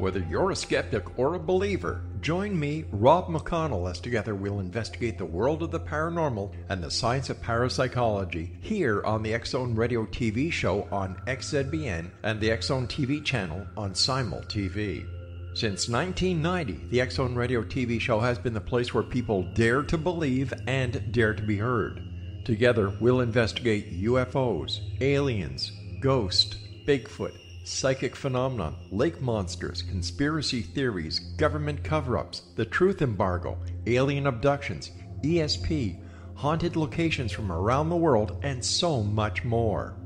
Whether you're a skeptic or a believer, join me, Rob McConnell, as together we'll investigate the world of the paranormal and the science of parapsychology here on the X-Zone Radio TV show on XZBN and the X-Zone TV channel on Simul TV. Since 1990, the X-Zone Radio TV show has been the place where people dare to believe and dare to be heard. Together, we'll investigate UFOs, aliens, ghosts, Bigfoot, psychic phenomenon, lake monsters, conspiracy theories, government cover-ups, the truth embargo, alien abductions, ESP, haunted locations from around the world, and so much more.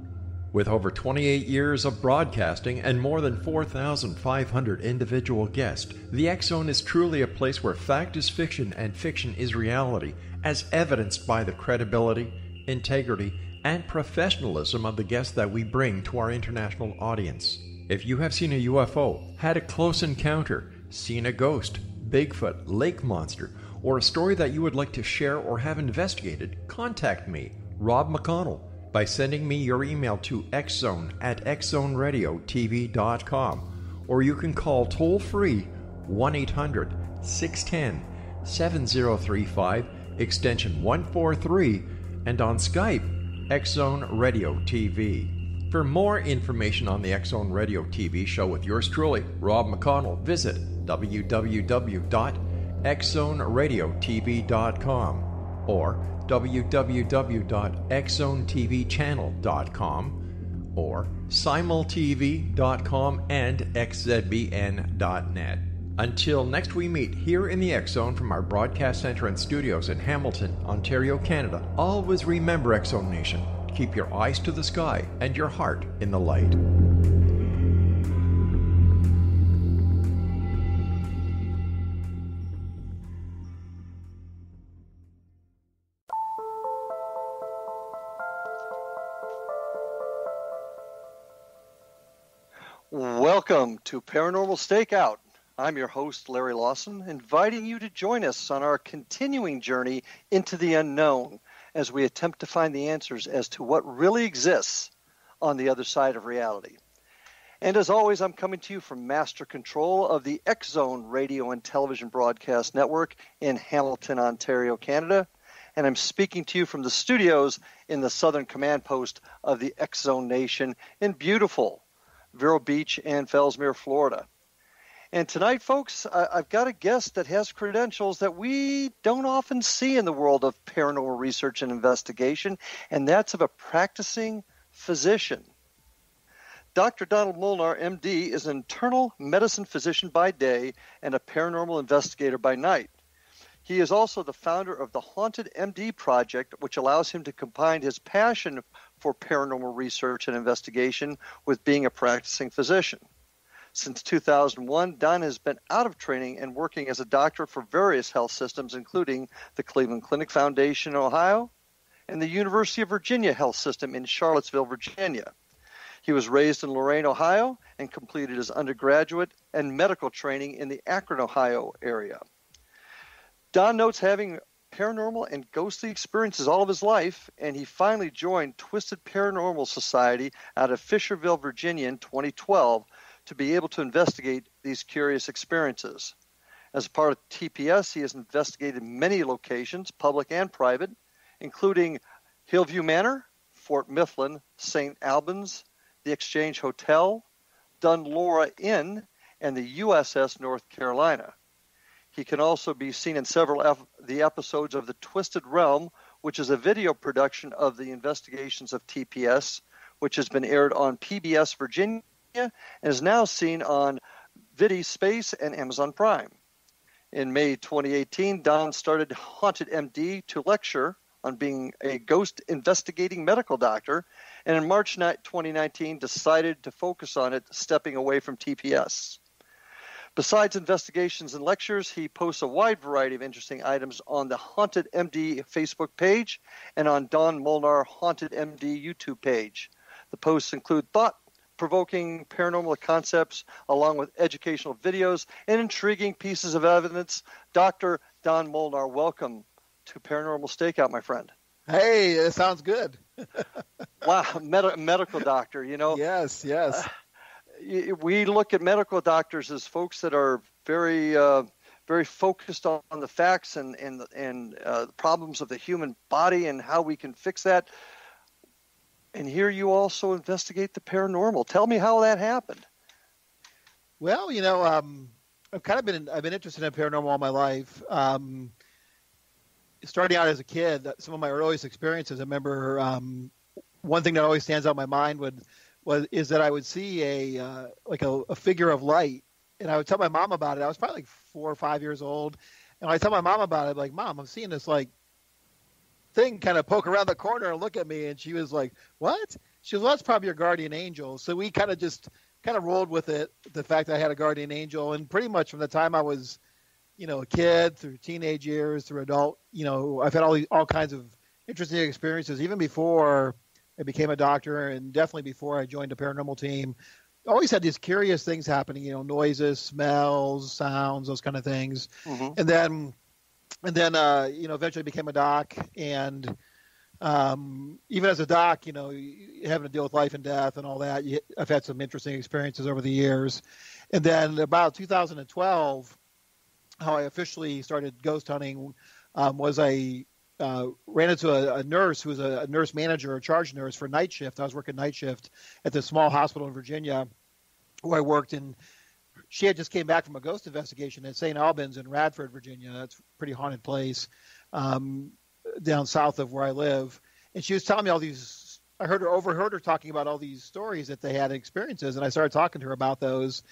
With over 28 years of broadcasting and more than 4,500 individual guests, the X-Zone is truly a place where fact is fiction and fiction is reality, as evidenced by the credibility, integrity, and professionalism of the guests that we bring to our international audience. If you have seen a UFO, had a close encounter, seen a ghost, Bigfoot, lake monster, or a story that you would like to share or have investigated, contact me, Rob McConnell, by sending me your email to xzone@xzoneradiotv.com, or you can call toll-free 1-800-610-7035, extension 143, and on Skype, X-Zone Radio TV. For more information on the X-Zone Radio TV show with yours truly, Rob McConnell, visit www.xzoneradiotv.com or www.xzonetvchannel.com or simultv.com and xzbn.net. Until next we meet here in the X-Zone from our broadcast center and studios in Hamilton, Ontario, Canada, always remember, X-Zone Nation, keep your eyes to the sky and your heart in the light. Welcome to Paranormal Stakeout. I'm your host, Larry Lawson, inviting you to join us on our continuing journey into the unknown as we attempt to find the answers as to what really exists on the other side of reality. And as always, I'm coming to you from master control of the X-Zone Radio and Television Broadcast Network in Hamilton, Ontario, Canada. And I'm speaking to you from the studios in the Southern Command Post of the X-Zone Nation in beautiful Vero Beach and Fellsmere, Florida. And tonight, folks, I've got a guest that has credentials that we don't often see in the world of paranormal research and investigation, and that's of a practicing physician. Dr. Donald Molnar MD is an internal medicine physician by day and a paranormal investigator by night. He is also the founder of the Haunted MD project, which allows him to combine his passion for paranormal research and investigation with being a practicing physician. Since 2001, Don has been out of training and working as a doctor for various health systems, including the Cleveland Clinic Foundation in Ohio and the University of Virginia Health System in Charlottesville, Virginia. He was raised in Lorain, Ohio, and completed his undergraduate and medical training in the Akron, Ohio area. Don notes having paranormal and ghostly experiences all of his life, and he finally joined Twisted Paranormal Society out of Fisherville, Virginia in 2012 to be able to investigate these curious experiences. As part of TPS, he has investigated many locations, public and private, including Hillview Manor, Fort Mifflin, St. Albans, the Exchange Hotel, Dunlora Inn, and the USS North Carolina. He can also be seen in several of the episodes of The Twisted Realm, which is a video production of the investigations of TPS, which has been aired on PBS Virginia and is now seen on Vidi Space and Amazon Prime. In May 2018, Don started Haunted MD to lecture on being a ghost investigating medical doctor, and in March 2019 decided to focus on it, stepping away from TPS. Besides investigations and lectures, he posts a wide variety of interesting items on the Haunted MD Facebook page and on Don Molnar Haunted MD YouTube page. The posts include thought-provoking paranormal concepts along with educational videos and intriguing pieces of evidence. Dr. Don Molnar, welcome to Paranormal Stakeout, my friend. Hey, it sounds good. Wow, medical doctor, you know. Yes. we look at medical doctors as folks that are very, very focused on the facts and the problems of the human body and how we can fix that. And here you also investigate the paranormal. Tell me how that happened. Well, I've been interested in paranormal all my life. Starting out as a kid, some of my earliest experiences, I remember one thing that always stands out in my mind is that I would see a figure of light, and I would tell my mom about it. I was probably like 4 or 5 years old, and I tell my mom about it. Like, Mom, I'm seeing this like thing kind of poke around the corner and look at me, and she was like, "What?" She was, "Well, that's probably your guardian angel." So we kind of rolled with it, the fact that I had a guardian angel, and pretty much from the time I was, a kid through teenage years through adult, I've had all kinds of interesting experiences, even before I became a doctor, and definitely before I joined a paranormal team. I always had these curious things happening, noises, smells, sounds, those kind of things. Mm-hmm. And then eventually became a doc, and even as a doc, having to deal with life and death and all that, I've had some interesting experiences over the years. And then about 2012, how I officially started ghost hunting was I ran into a nurse who was a nurse manager, a charge nurse for night shift. I was working night shift at this small hospital in Virginia where I worked, and she had just came back from a ghost investigation at St. Albans in Radford, Virginia. That's a pretty haunted place down south of where I live. And she was telling me all these – overheard her talking about all these stories that they had experiences, and I started talking to her about those.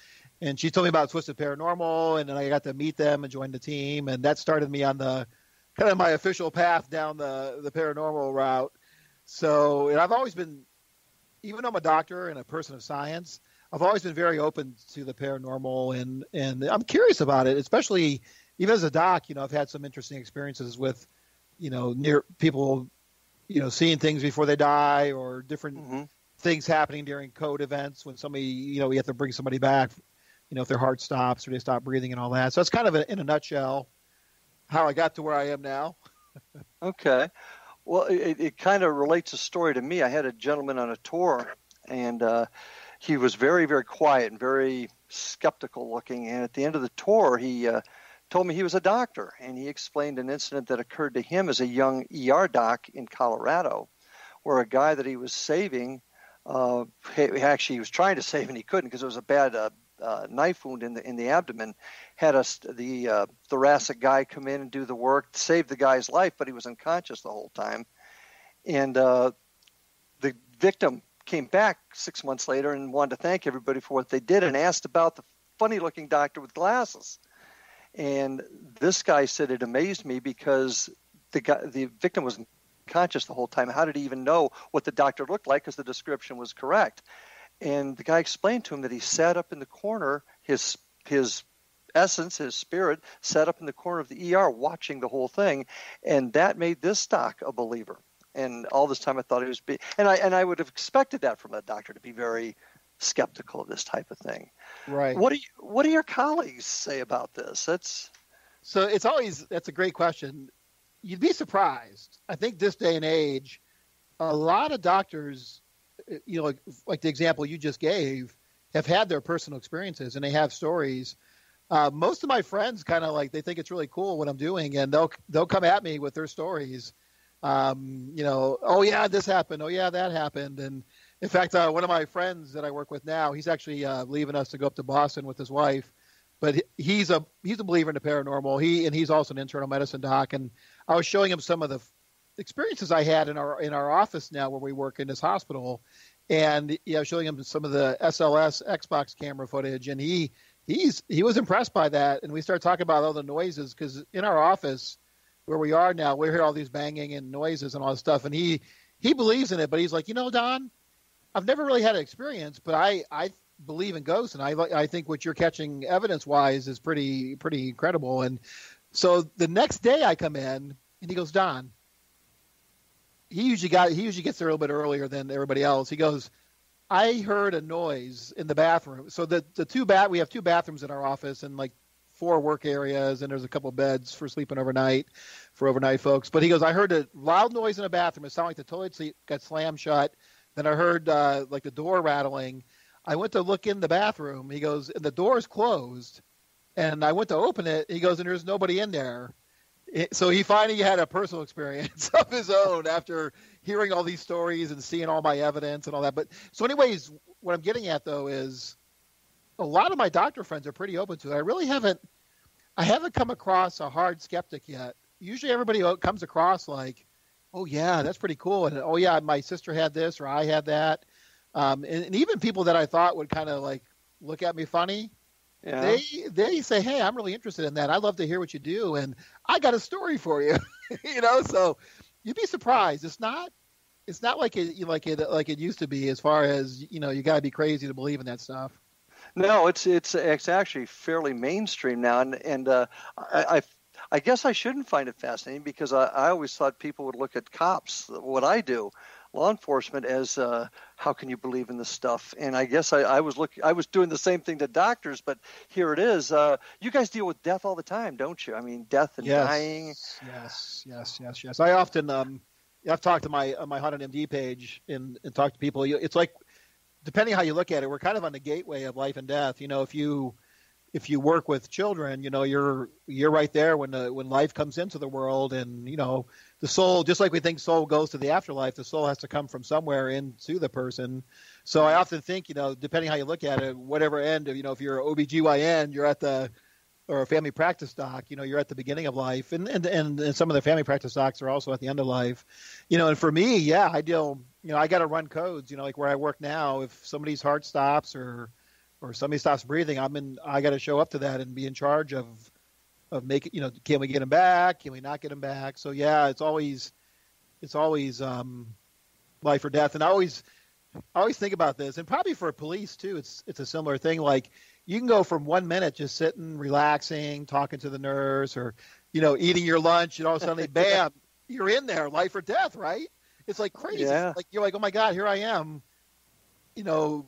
And she told me about Twisted Paranormal, and then I got to meet them and join the team, and that started me on the kind of my official path down the paranormal route. So, and I've always been, even though I'm a doctor and a person of science, I've always been very open to the paranormal, and I'm curious about it, especially even as a doc. I've had some interesting experiences with, near people, seeing things before they die, or different mm-hmm. things happening during code events when somebody, we have to bring somebody back, if their heart stops or they stop breathing and all that. So that's kind of in a nutshell how I got to where I am now. Okay. Well, it kind of relates a story to me. I had a gentleman on a tour, and he was very, very quiet and very skeptical looking. And at the end of the tour, he told me he was a doctor, and he explained an incident that occurred to him as a young ER doc in Colorado, where a guy that he was saving, actually he was trying to save and he couldn't because it was a bad knife wound in the abdomen, had the thoracic guy come in and do the work, save the guy's life, but he was unconscious the whole time. And the victim came back 6 months later and wanted to thank everybody for what they did and asked about the funny-looking doctor with glasses. And this guy said it amazed me because the victim was unconscious the whole time. How did he even know what the doctor looked like? Because the description was correct. And the guy explained to him that he sat up in the corner, his essence, his spirit, sat up in the corner of the ER watching the whole thing, and that made this doc a believer. And all this time I thought he was and I would have expected that from a doctor, to be very skeptical of this type of thing. Right. What do your colleagues say about this? That's a great question. You'd be surprised. I think this day and age, a lot of doctors, like the example you just gave, have had their personal experiences and they have stories. Most of my friends kind of they think it's really cool what I'm doing, and they'll come at me with their stories. Oh yeah, this happened. Oh yeah, that happened. And in fact, one of my friends that I work with now, he's actually leaving us to go up to Boston with his wife, but he's a believer in the paranormal. He's also an internal medicine doc, and I was showing him some of the experiences I had in our office now where we work in this hospital, and showing him some of the SLS Xbox camera footage, and he was impressed by that. And we started talking about all the noises, because in our office where we are now, we hear all these banging and noises and all this stuff, and he believes in it, but he's like, Don, I've never really had an experience, but I believe in ghosts, and I think what you're catching evidence wise is pretty incredible. And so the next day I come in and he goes, Don, he usually gets there a little bit earlier than everybody else. He goes, I heard a noise in the bathroom. So we have two bathrooms in our office and 4 work areas, and there's a couple beds for sleeping overnight for overnight folks. But he goes, I heard a loud noise in the bathroom. It sounded like the toilet seat got slammed shut. Then I heard the door rattling. I went to look in the bathroom. He goes, and the door's closed. And I went to open it. He goes, and there's nobody in there. So he finally had a personal experience of his own after hearing all these stories and seeing all my evidence and all that. But so anyways, what I'm getting at, though, is a lot of my doctor friends are pretty open to it. I haven't come across a hard skeptic yet. Usually everybody comes across like, oh, yeah, that's pretty cool. And, oh, yeah, my sister had this or I had that. And even people that I thought would kind of like look at me funny, yeah. They say, hey, I'm really interested in that. I'd love to hear what you do. And I got a story for you, so you'd be surprised. It's not like it used to be as far as, you got to be crazy to believe in that stuff. No, it's actually fairly mainstream now. And I guess I shouldn't find it fascinating because I always thought people would look at cops, what I do, law enforcement, as how can you believe in this stuff? And I guess I was doing the same thing to doctors, but here it is. You guys deal with death all the time, don't you? I mean, death and dying. Yes. I often I've talked to my Haunted MD page and talked to people. It's like, depending how you look at it, we're kind of on the gateway of life and death. If you work with children, you're right there when life comes into the world, and the soul, just like we think soul goes to the afterlife, the soul has to come from somewhere into the person. So I often think, depending how you look at it, whatever end, if you're an OBGYN, you're at or a family practice doc, you're at the beginning of life, and some of the family practice docs are also at the end of life, and for me, I deal, I got to run codes, like where I work now, if somebody's heart stops or somebody stops breathing, I got to show up to that and be in charge of making, can we get him back? Can we not get him back? So yeah, it's always life or death. And I always think about this, and probably for police too, it's a similar thing. Like you can go from 1 minute just sitting, relaxing, talking to the nurse, or, eating your lunch, and all of a sudden, bam, you're in there, life or death, right? It's like crazy. Yeah. Like you're like, oh my God, here I am.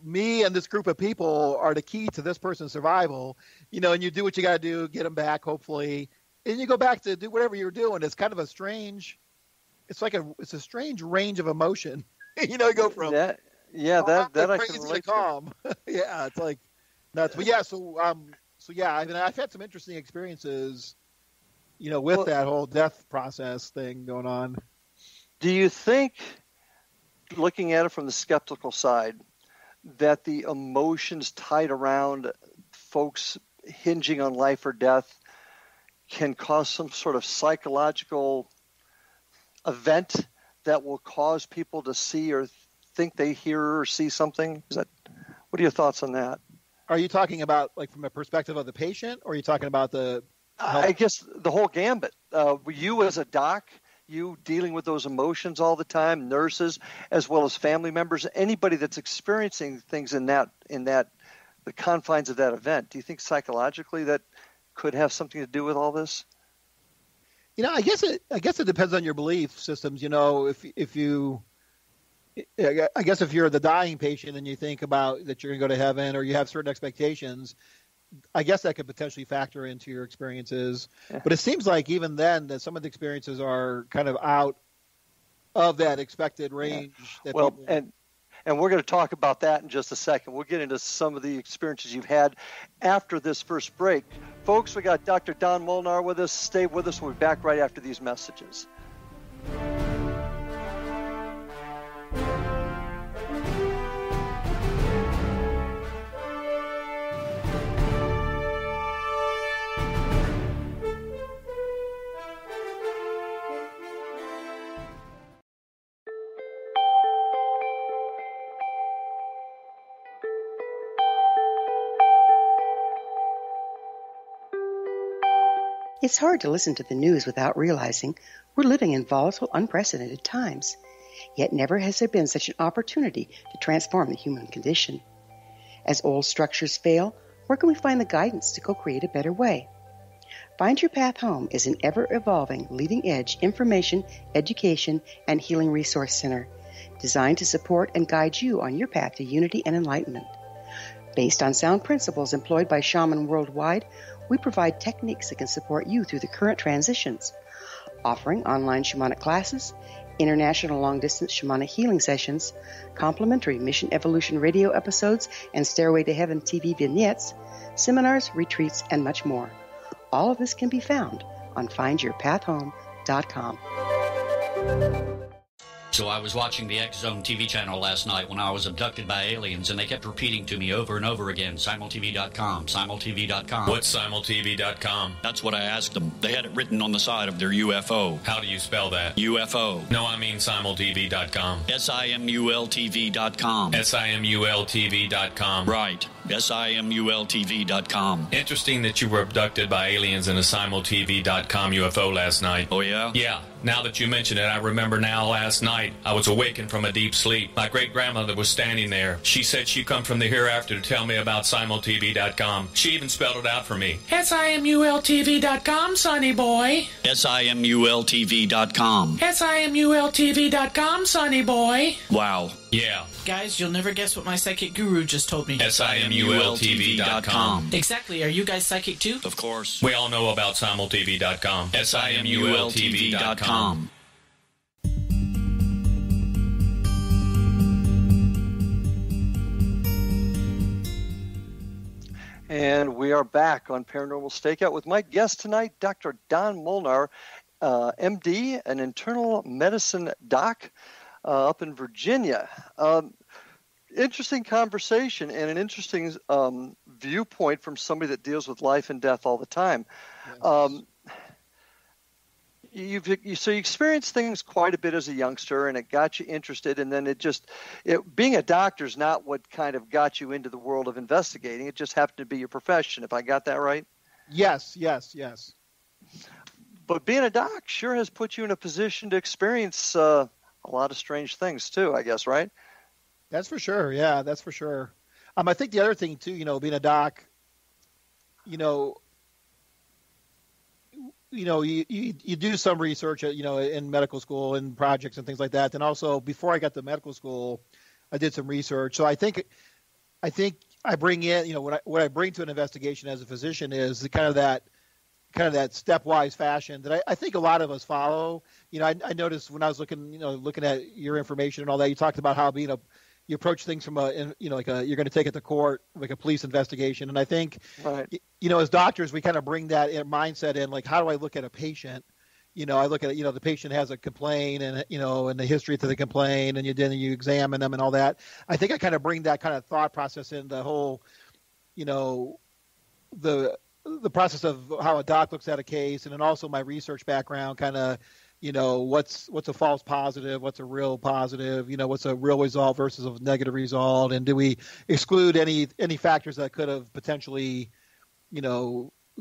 Me and this group of people are the key to this person's survival, and you do what you got to do, get them back, hopefully, and you go back to do whatever you're doing. It's kind of a strange range of emotion. You go from that I can relate to calm. Yeah, it's like nuts. But yeah, so I mean, I've had some interesting experiences, with that whole death process thing going on. Do you think, looking at it from the skeptical side, that the emotions tied around folks hinging on life or death can cause some sort of psychological event that will cause people to see or think they hear or see something? What are your thoughts on that? Are you talking about like from a perspective of the patient, or are you talking about the health? I guess the whole gambit. You as a doc, you dealing with those emotions all the time, nurses, as well as family members, anybody that's experiencing things in the confines of that event. Do you think psychologically that could have something to do with all this? I guess it depends on your belief systems. If you're the dying patient and you think about that you're going to go to heaven, or you have certain expectations, I guess that could potentially factor into your experiences. Yeah. But it seems like even then that some of the experiences are kind of out of that expected range. Yeah. And we're going to talk about that in just a second. We'll get into some of the experiences you've had after this first break. Folks, we got Dr. Don Molnar with us. Stay with us. We'll be back right after these messages. It's hard to listen to the news without realizing we're living in volatile, unprecedented times. Yet never has there been such an opportunity to transform the human condition. As old structures fail, where can we find the guidance to co-create a better way? Find Your Path Home is an ever-evolving, leading-edge information, education, and healing resource center designed to support and guide you on your path to unity and enlightenment. Based on sound principles employed by shamans worldwide, we provide techniques that can support you through the current transitions, offering online shamanic classes, international long-distance shamanic healing sessions, complimentary Mission Evolution radio episodes and Stairway to Heaven TV vignettes, seminars, retreats, and much more. All of this can be found on findyourpathhome.com. So I was watching the X Zone TV channel last night when I was abducted by aliens, and they kept repeating to me over and over again, simultv.com, simultv.com. What's simultv.com? That's what I asked them. They had it written on the side of their UFO. How do you spell that? UFO. No, I mean simultv.com. simultv.com. simultv.com. Right. simultv.com. Interesting that you were abducted by aliens in a simultv.com UFO last night. Oh, yeah? Yeah. Now that you mention it, I remember now last night I was awakened from a deep sleep. My great-grandmother was standing there. She said she'd come from the hereafter to tell me about simultv.com. She even spelled it out for me. simultv.com, sonny boy. simultv.com. simultv.com, sonny boy. Wow. Yeah. Guys, you'll never guess what my psychic guru just told me. simultv.com. Exactly. Are you guys psychic too? Of course. We all know about simultv.com. simultv.com. And we are back on Paranormal Stakeout with my guest tonight, Dr. Don Molnar, MD, an internal medicine doc up in Virginia. Interesting conversation and an interesting viewpoint from somebody that deals with life and death all the time. Yes. You experienced things quite a bit as a youngster, and it got you interested, and then being a doctor is not what kind of got you into the world of investigating. It just happened to be your profession, if I got that right? Yes. But being a doc sure has put you in a position to experience a lot of strange things too, I guess, right? That's for sure. Yeah, that's for sure. I think the other thing too, being a doc, you do some research, in medical school and projects and things like that. And also before I got to medical school, I did some research. So I think I bring in, what I bring to an investigation as a physician is the kind of that stepwise fashion that I think a lot of us follow. I noticed when I was looking at your information and all that, you talked about how you approach things from you're going to take it to court, like a police investigation. And I think, right. As doctors, we kind of bring that mindset in, like, how do I look at a patient? I look at, the patient has a complaint and, and the history to the complaint, and then you examine them and all that. I think I kind of bring that kind of thought process in the whole, the process of how a doc looks at a case, and then also my research background, kind of, what's a false positive, what's a real positive, what's a real result versus a negative result, and do we exclude any factors that could have potentially,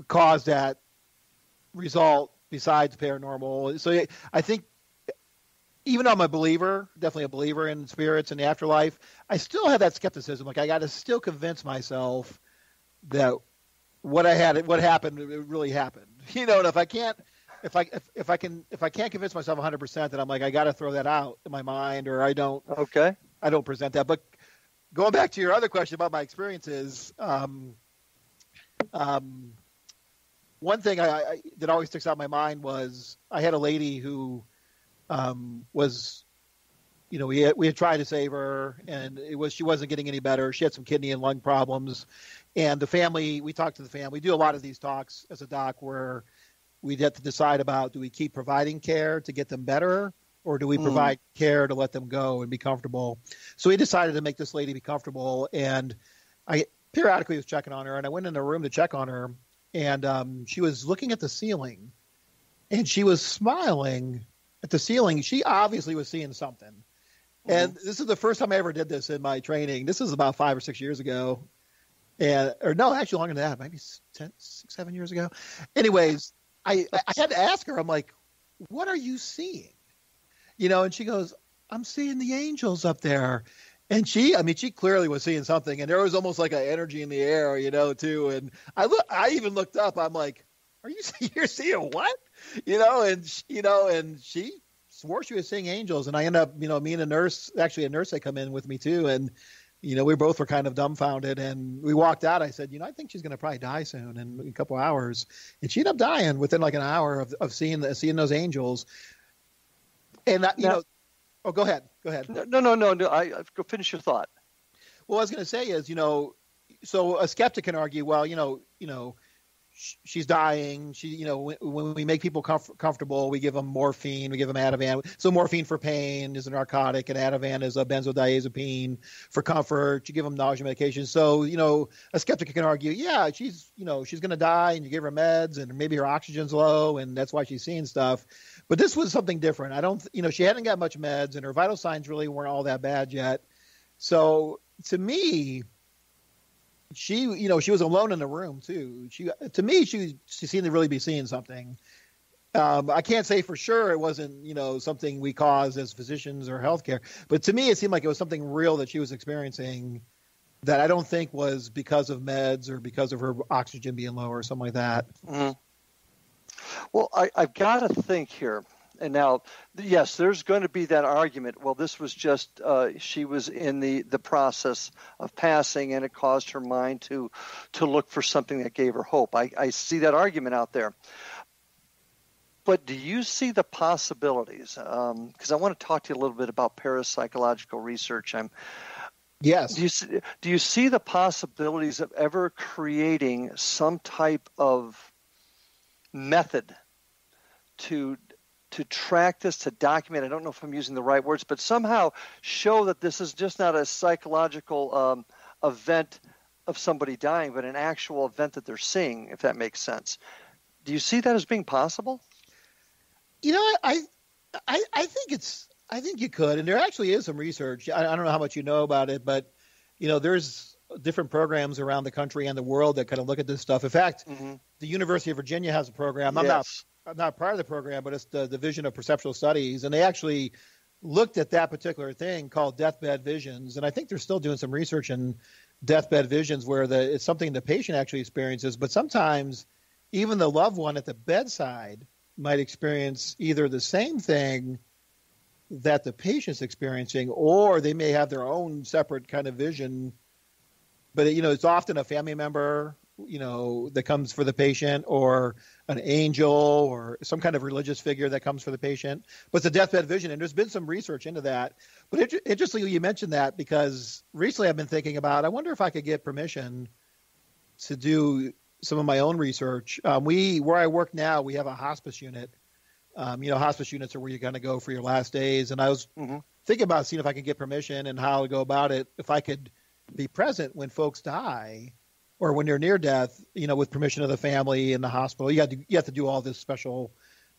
caused that result besides paranormal. So I think, even though I'm definitely a believer in spirits and the afterlife, I still have that skepticism. Like, I got to still convince myself that what happened, it really happened. And if I can't convince myself 100%, then I'm like, I got to throw that out in my mind, or I don't present that. But going back to your other question about my experiences, one thing that always sticks out in my mind was I had a lady who was, we had tried to save her, and she wasn't getting any better. She had some kidney and lung problems, and we talked to the family. We do a lot of these talks as a doc where we'd have to decide about, do we keep providing care to get them better, or do we provide care to let them go and be comfortable? So we decided to make this lady be comfortable, and I periodically was checking on her, and I went in the room to check on her, and she was looking at the ceiling, and she was smiling at the ceiling. She obviously was seeing something. And this is the first time I ever did this in my training. This is about 5 or 6 years ago. Or no, actually longer than that, maybe 6, 7 years ago. Anyways, I had to ask her, I'm like, what are you seeing? And she goes, I'm seeing the angels up there. And she clearly was seeing something, and there was almost like an energy in the air, too. And I even looked up. I'm like, you're seeing what? And she swore she was seeing angels. And I ended up, me and a nurse had come in with me too. And, we both were kind of dumbfounded, and we walked out. I said, I think she's going to probably die soon in a couple hours. And she ended up dying within like an hour of seeing those angels. And go ahead. No. Go finish your thought. Well, what I was going to say is, so a skeptic can argue, well, she's dying. When we make people comfortable, we give them morphine, we give them Ativan. So morphine for pain is a narcotic, and Ativan is a benzodiazepine for comfort. You give them nausea medication. So, a skeptic can argue, yeah, she's going to die, and you give her meds, and maybe her oxygen's low, and that's why she's seeing stuff. But this was something different. She hadn't got much meds, and her vital signs really weren't all that bad yet. So to me, she was alone in the room too. She seemed to really be seeing something. I can't say for sure it wasn't, something we caused as physicians or healthcare, but to me, it seemed like it was something real that she was experiencing that I don't think was because of meds or because of her oxygen being low or something like that. Mm-hmm. Well, I've got to think here. And now, yes, there's going to be that argument. Well, this was just she was in the process of passing, and it caused her mind to look for something that gave her hope. I see that argument out there. But do you see the possibilities? Because I want to talk to you a little bit about parapsychological research. Yes. Do you see the possibilities of ever creating some type of method to track this, to document, I don't know if I'm using the right words, but somehow show that this is just not a psychological event of somebody dying, but an actual event that they're seeing, if that makes sense. Do you see that as being possible? I think you could, and there actually is some research. I don't know how much you know about it, but there's different programs around the country and the world that kind of look at this stuff. In fact, the University of Virginia has a program. I'm not part of the program, but it's the Division of Perceptual Studies, and they actually looked at that particular thing called deathbed visions. And I think they're still doing some research in deathbed visions where it's something the patient actually experiences, but sometimes even the loved one at the bedside might experience either the same thing that the patient's experiencing, or they may have their own separate kind of vision. But it's often a family member that comes for the patient, or an angel, or some kind of religious figure that comes for the patient. But it's a deathbed vision, and there's been some research into that. But interestingly, you mentioned that because recently I've been thinking about, I wonder if I could get permission to do some of my own research. Where I work now, we have a hospice unit. Hospice units are where you're going to go for your last days. And I was thinking about seeing if I could get permission and how to go about it, if I could be present when folks die, or when they're near death, with permission of the family and the hospital. You have to do all this special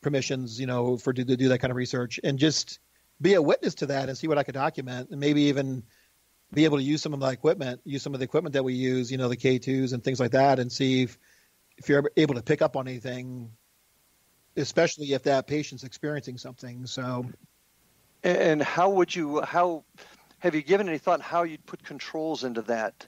permissions, to do that kind of research, and just be a witness to that and see what I could document, and maybe even be able to use some of the equipment that we use, the K2s and things like that, and see if you're able to pick up on anything, especially if that patient's experiencing something. So, and how have you given any thought how you'd put controls into that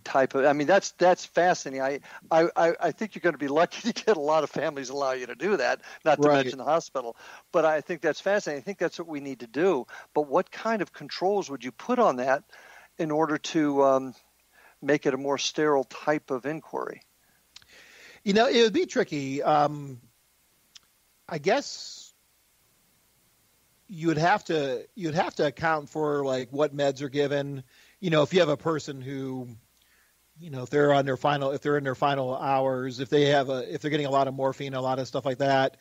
type of, that's fascinating. I think you're going to be lucky to get a lot of families allow you to do that, not to mention the hospital. But I think that's fascinating. I think that's what we need to do. But what kind of controls would you put on that in order to make it a more sterile type of inquiry? It would be tricky. I guess you'd have to account for what meds are given. If you have a person who, if they're in their final hours, if they're getting a lot of morphine, a lot of stuff like that,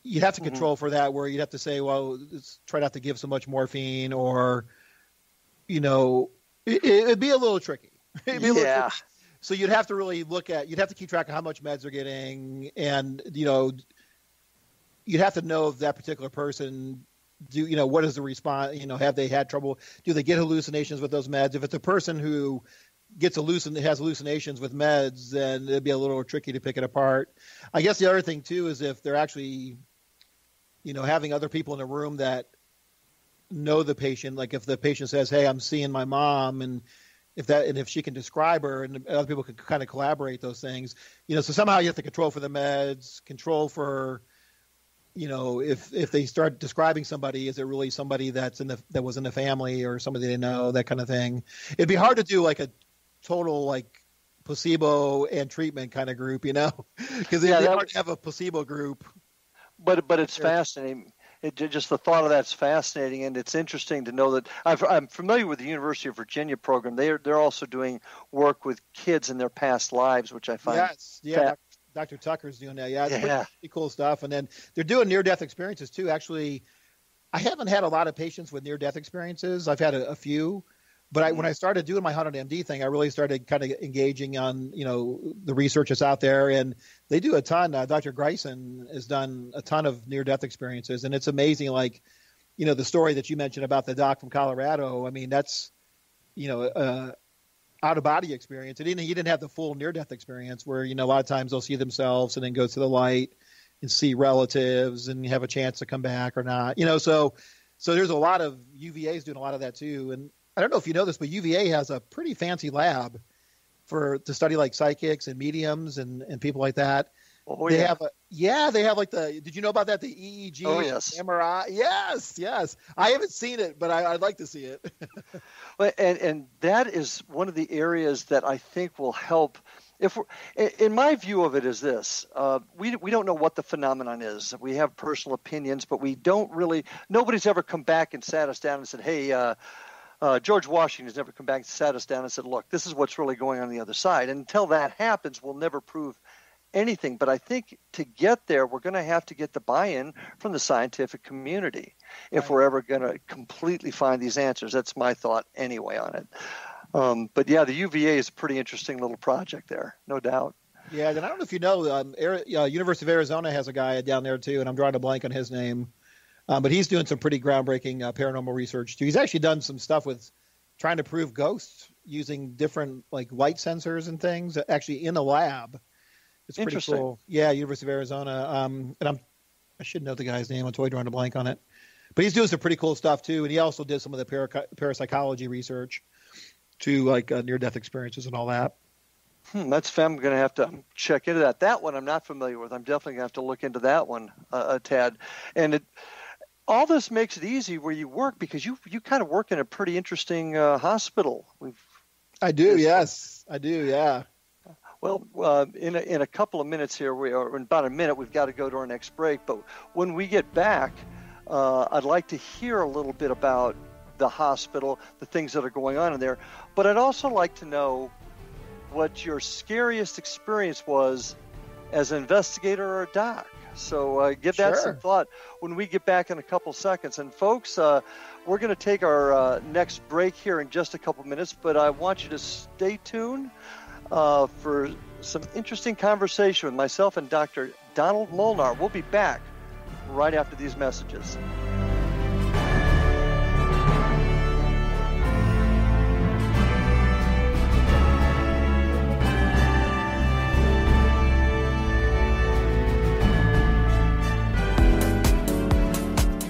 you'd have to control for that, where you'd have to say, well, try not to give so much morphine, or, it'd be a little tricky. So you'd have to really you'd have to keep track of how much meds they're getting, and, you'd have to know if that particular person, what is the response? Have they had trouble? Do they get hallucinations with those meds? If it's a person who has hallucinations with meds, then it'd be a little tricky to pick it apart. I guess the other thing too is if they're actually, having other people in the room that know the patient. Like if the patient says, "Hey, I'm seeing my mom," and if she can describe her, and other people can kind of collaborate those things, so somehow you have to control for the meds, control for. If they start describing somebody, is it really somebody that was in the family, or somebody they know, that kind of thing? It'd be hard to do like a total placebo and treatment kind of group, because they hard to have a placebo group. But it's fascinating. Just the thought of that's fascinating, and it's interesting to know that I'm familiar with the University of Virginia program. They're also doing work with kids in their past lives, which I find Dr. Tucker's doing that. Yeah, it's pretty cool stuff. And then they're doing near-death experiences too. Actually, I haven't had a lot of patients with near-death experiences. I've had a few, but when I started doing my Haunted MD thing, I really started kind of engaging on the research that's out there, and they do a ton. Dr. Greisen has done a ton of near-death experiences, and it's amazing. Like, the story that you mentioned about the doc from Colorado. I mean, that's out-of-body experience. And he didn't have the full near-death experience where a lot of times they'll see themselves and then go to the light and see relatives and have a chance to come back or not. So there's a lot of UVA's doing a lot of that too. And I don't know if you know this, but UVA has a pretty fancy lab to study like psychics and mediums and people like that. Oh, they have like did you know about that? The EEG, yes. MRI. Yes. I haven't seen it, but I'd like to see it. Well, and that is one of the areas that I think will help. In my view of it is this, we don't know what the phenomenon is. We have personal opinions, but we don't really, nobody's ever come back and sat us down and said, hey, George Washington has never come back and sat us down and said, look, this is what's really going on the other side. And until that happens, we'll never prove anything. But I think to get there, we're going to have to get the buy-in from the scientific community if we're ever going to completely find these answers. That's my thought anyway on it. But yeah, the UVA is a pretty interesting little project there, no doubt. Yeah, and I don't know if you know, University of Arizona has a guy down there too, and I'm drawing a blank on his name. But he's doing some pretty groundbreaking paranormal research too. He's actually done some stuff with trying to prove ghosts using different like light sensors and things actually in a lab. It's pretty cool. Yeah, University of Arizona. And I should know the guy's name. I'm totally drawing a blank on it. But he's doing some pretty cool stuff too. And he also did some of the parapsychology research to like near-death experiences and all that. That's fun. I'm going to have to check into that. That one I'm not familiar with. I'm definitely going to have to look into that one a tad. And all this makes it easy where you work because you kind of work in a pretty interesting hospital. I do, yes. I do, yeah. Well, in a couple of minutes here, or in about a minute, we've got to go to our next break. But when we get back, I'd like to hear a little bit about the hospital, the things that are going on in there. But I'd also like to know what your scariest experience was as an investigator or a doc. So give that some thought when we get back in a couple seconds. And folks, we're going to take our next break here in just a couple minutes, but I want you to stay tuned for some interesting conversation with myself and Dr. Donald Molnar. We'll be back right after these messages.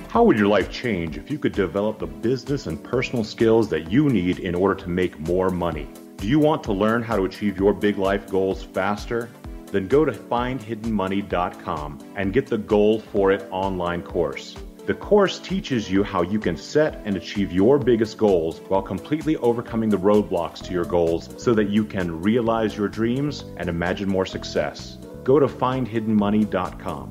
How would your life change if you could develop the business and personal skills that you need in order to make more money? Do you want to learn how to achieve your big life goals faster? Then go to findhiddenmoney.com and get the Goal for It online course. The course teaches you how you can set and achieve your biggest goals while completely overcoming the roadblocks to your goals so that you can realize your dreams and imagine more success. Go to findhiddenmoney.com.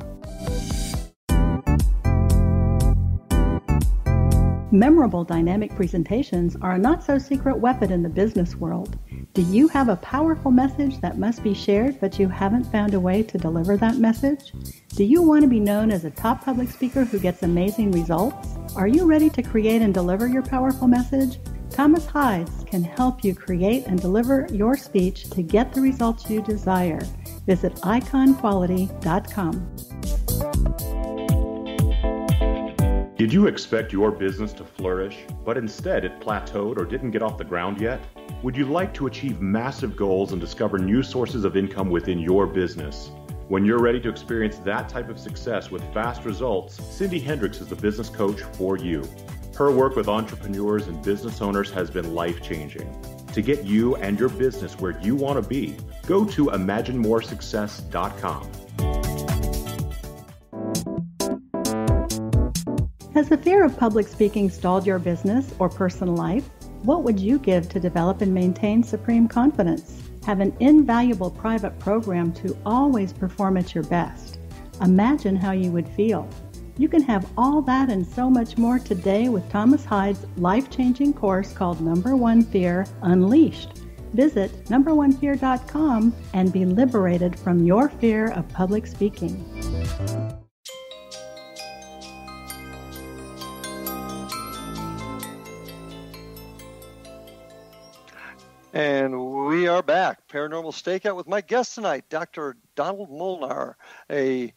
Memorable dynamic presentations are a not-so-secret weapon in the business world. Do you have a powerful message that must be shared, but you haven't found a way to deliver that message? Do you want to be known as a top public speaker who gets amazing results? Are you ready to create and deliver your powerful message? Thomas Hides can help you create and deliver your speech to get the results you desire. Visit iconquality.com. Did you expect your business to flourish, but instead it plateaued or didn't get off the ground yet? Would you like to achieve massive goals and discover new sources of income within your business? When you're ready to experience that type of success with fast results, Cindy Hendricks is the business coach for you. Her work with entrepreneurs and business owners has been life-changing. To get you and your business where you want to be, go to imaginemoresuccess.com. Has the fear of public speaking stalled your business or personal life? What would you give to develop and maintain supreme confidence? Have an invaluable private program to always perform at your best. Imagine how you would feel. You can have all that and so much more today with Thomas Hyde's life-changing course called Number One Fear Unleashed. Visit numberonefear.com and be liberated from your fear of public speaking. And we are back. Paranormal Stakeout with my guest tonight, Dr. Donald Molnar, a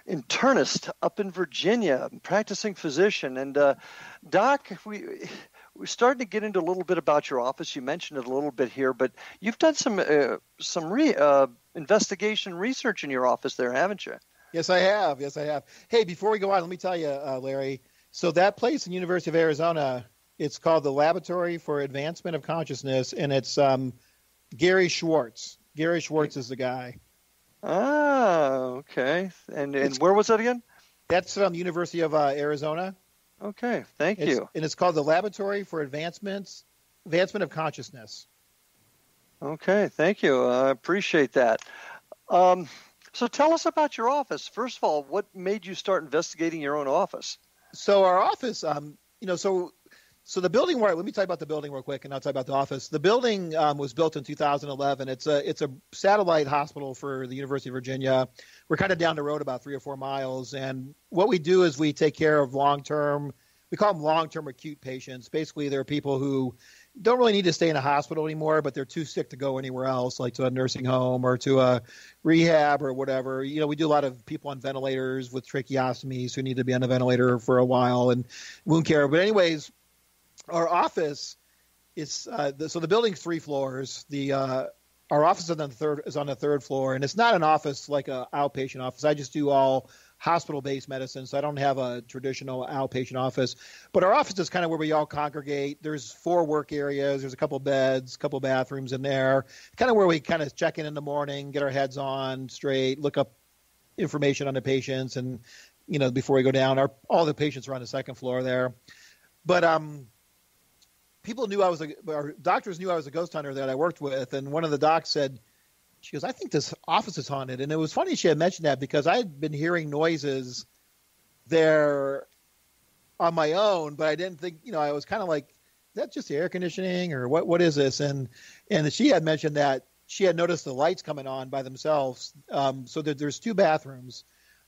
internist up in Virginia, practicing physician. And Doc, we're starting to get into a little bit about your office. You mentioned it a little bit here, but you've done some investigation research in your office there, haven't you? Yes, I have. Hey, before we go on, let me tell you, Larry. So that place in University of Arizona, it's called the Laboratory for Advancement of Consciousness, and it's Gary Schwartz. Gary Schwartz is the guy. Ah, okay. And where was that again? That's from the University of Arizona. Okay, thank you. And it's called the Laboratory for Advancement of Consciousness. Okay, thank you. I appreciate that. So tell us about your office. First of all, what made you start investigating your own office? So our office, So the building, let me tell you about the building real quick, and I'll tell you about the office. The building was built in 2011. It's a satellite hospital for the University of Virginia. We're kind of down the road about 3 or 4 miles, and what we do is we take care of long-term, we call them long-term acute patients. Basically, they're people who don't really need to stay in a hospital anymore, but they're too sick to go anywhere else, like to a nursing home or to a rehab or whatever. You know, we do a lot of people on ventilators with tracheostomies who need to be on a ventilator for a while and wound care. But anyways, our office is so the building's 3 floors. Our office is on the third floor, and it's not an office like an outpatient office. I just do all hospital-based medicine, so I don't have a traditional outpatient office. But our office is kind of where we all congregate. There's 4 work areas. There's a couple beds, a couple bathrooms in there. Kind of where we kind of check in the morning, get our heads on straight, look up information on the patients, and before we go down, all the patients are on the second floor there. But our doctors knew I was a ghost hunter that I worked with, and one of the docs said, she goes, I think this office is haunted. And it was funny she had mentioned that because I had been hearing noises there on my own, but I didn't think, I was kind of like, is that just the air conditioning or what is this? And she had mentioned that she had noticed the lights coming on by themselves. So there's 2 bathrooms,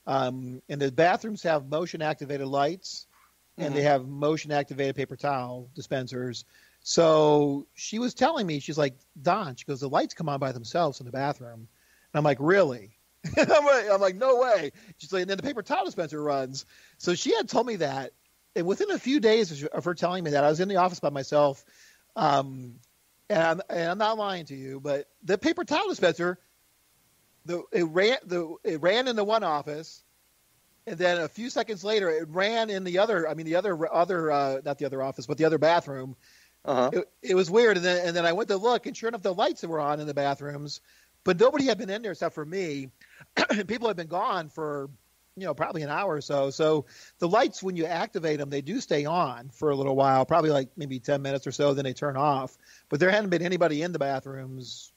and the bathrooms have motion activated lights. And they have motion-activated paper towel dispensers. So she was telling me, she's like, Don, she goes, the lights come on by themselves in the bathroom. And I'm like, really? I'm like, no way. She's like, and then the paper towel dispenser runs. So she had told me that. And within a few days of her telling me that, I was in the office by myself. And I'm not lying to you, but the paper towel dispenser, it ran in the one office. And then a few seconds later, it ran in the other not the other office, but the other bathroom. Uh-huh. It was weird. And then I went to look, and sure enough, the lights were on in the bathrooms, but nobody had been in there except for me. People had been gone for, probably an hour or so. So the lights, when you activate them, they do stay on for a little while, probably like maybe 10 minutes or so, then they turn off. But there hadn't been anybody in the bathrooms,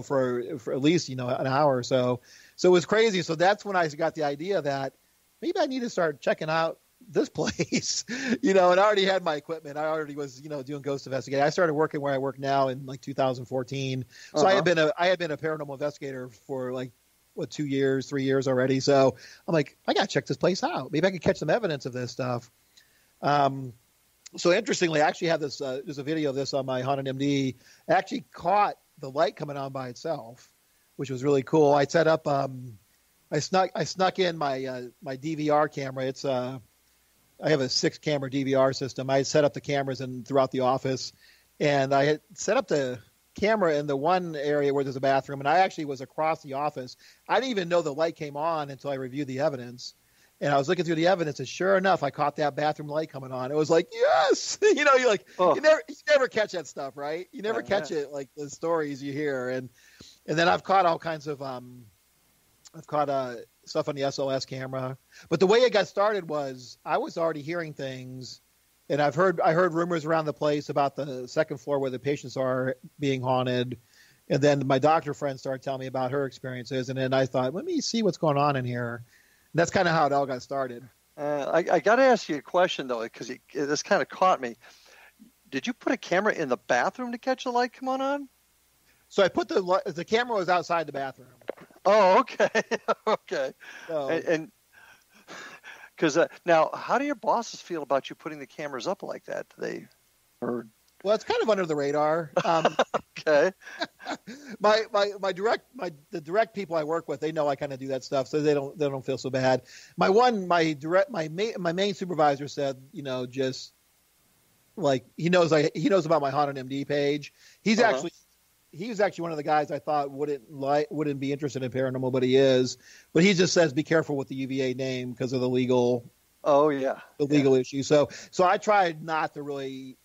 for at least, an hour or so. So it was crazy. So that's when I got the idea that maybe I need to start checking out this place, and I already had my equipment. I already was, doing ghost investigating. I started working where I work now in like 2014. So uh-huh. I had been a paranormal investigator for like 2 years, 3 years already. So I'm like, I got to check this place out. Maybe I could catch some evidence of this stuff. So interestingly, I actually have this, there's a video of this on my Haunted MD. I actually caught the light coming on by itself, which was really cool. I set up, I snuck in my DVR camera. It's I have a 6-camera DVR system. I set up the cameras throughout the office, and I had set up the camera in the one area where there's a bathroom, and I actually was across the office. I didn't even know the light came on until I reviewed the evidence. And I was looking through the evidence, and sure enough, I caught that bathroom light coming on. It was like, yes! You're like, you never catch that stuff, right? You never catch it, like the stories you hear. And then I've caught all kinds of stuff on the SLS camera. But the way it got started was I was already hearing things, and I heard rumors around the place about the second floor where the patients are being haunted. And then my doctor friend started telling me about her experiences, and then I thought, let me see what's going on in here. And that's kind of how it all got started. I got to ask you a question, though, because this kind of caught me. Did you put a camera in the bathroom to catch the light come on? So I put the camera was outside the bathroom. Oh, okay. Okay. So, And because now, how do your bosses feel about you putting the cameras up like that? Well, it's kind of under the radar. Okay. The direct people I work with, they know I kind of do that stuff, so they don't feel so bad. My main supervisor said, just like he knows about my Haunted MD page. He was actually one of the guys I thought wouldn't be interested in paranormal, but he is. But he just says be careful with the UVA name because of the legal. Oh yeah. The legal issue. So I tried not to really.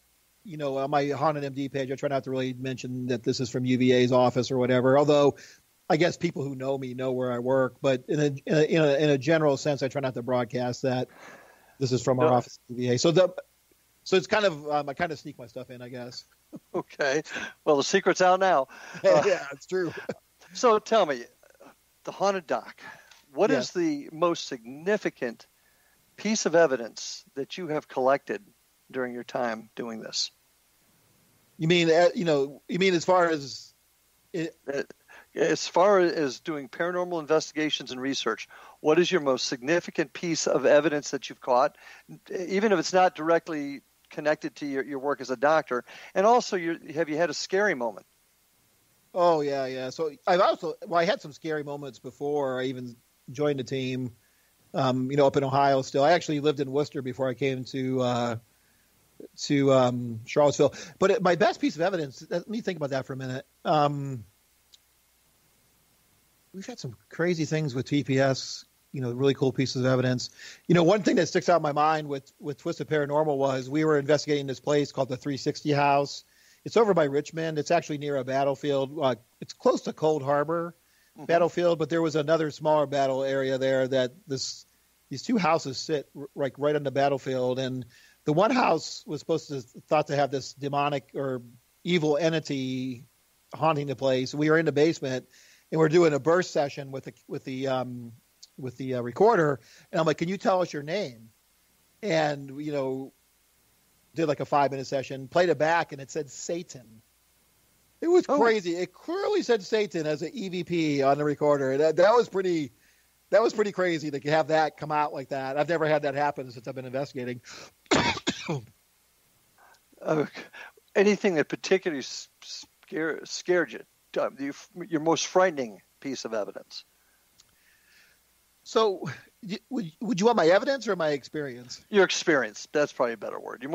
On my Haunted MD page, I try not to really mention that this is from UVA's office or whatever. Although, I guess people who know me know where I work. But in a general sense, I try not to broadcast that this is from our office at UVA. So it's kind of I kind of sneak my stuff in, I guess. Okay. Well, the secret's out now. Yeah, it's true. So tell me, the Haunted Doc. What is the most significant piece of evidence that you have collected during your time doing this? You mean as far as doing paranormal investigations and research, what is your most significant piece of evidence that you've caught, even if it's not directly connected to your work as a doctor? And also, have you had a scary moment? Oh yeah. So I had some scary moments before I even joined the team. Up in Ohio still. I actually lived in Wooster before I came to Charlottesville. But my best piece of evidence, let me think about that for a minute. We've had some crazy things with TPS, really cool pieces of evidence. One thing that sticks out in my mind with Twisted Paranormal was we were investigating this place called the 360 House. It's over by Richmond. It's actually near a battlefield. It's close to Cold Harbor battlefield, but there was another smaller battle area there that these two houses sit right on the battlefield. And the one house was thought to have this demonic or evil entity haunting the place. We were in the basement, and we're doing a burst session with the recorder. And I'm like, "Can you tell us your name?" And did like a 5-minute session, played it back, and it said Satan. It was crazy. It clearly said Satan as an EVP on the recorder. That was pretty crazy to have that come out like that. I've never had that happen since I've been investigating. Anything that particularly scared you? Your most frightening piece of evidence? So, would you want my evidence or my experience? Your experience. That's probably a better word.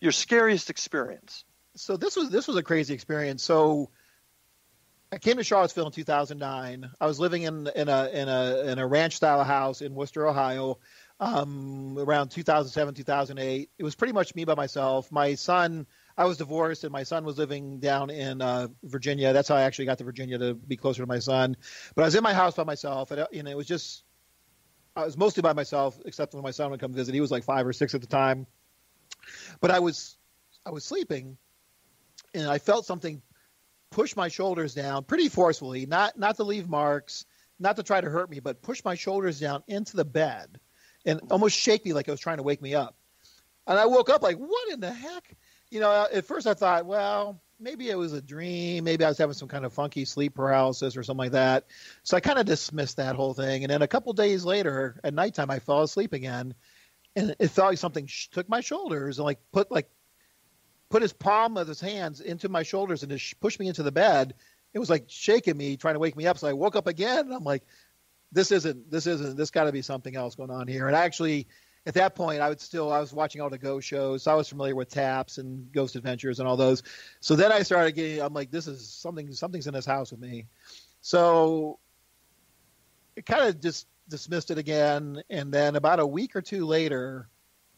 Your scariest experience. So this was a crazy experience. So I came to Charlottesville in 2009. I was living in a ranch style house in Wooster, Ohio, around 2007, 2008. It was pretty much me by myself. My son, I was divorced, and my son was living down in Virginia. That's how I actually got to Virginia, to be closer to my son. But I was in my house by myself, and it was just, I was mostly by myself, except when my son would come visit. He was like 5 or 6 at the time. But I was sleeping, and I felt something push my shoulders down pretty forcefully, not to leave marks, not to try to hurt me, but push my shoulders down into the bed and almost shake me like it was trying to wake me up. And I woke up like, what in the heck? At first I thought, well, maybe it was a dream. Maybe I was having some kind of funky sleep paralysis or something like that. So I kind of dismissed that whole thing. And then a couple days later at nighttime, I fell asleep again, and it felt like something took my shoulders and put his palm of his hands into my shoulders and just pushed me into the bed. It was like shaking me, trying to wake me up. So I woke up again, and I'm like, this got to be something else going on here. And actually, at that point, I was watching all the ghost shows. So I was familiar with TAPS and Ghost Adventures and all those. So then I started I'm like, this is something's in this house with me. So it kind of just dismissed it again. And then about a week or two later,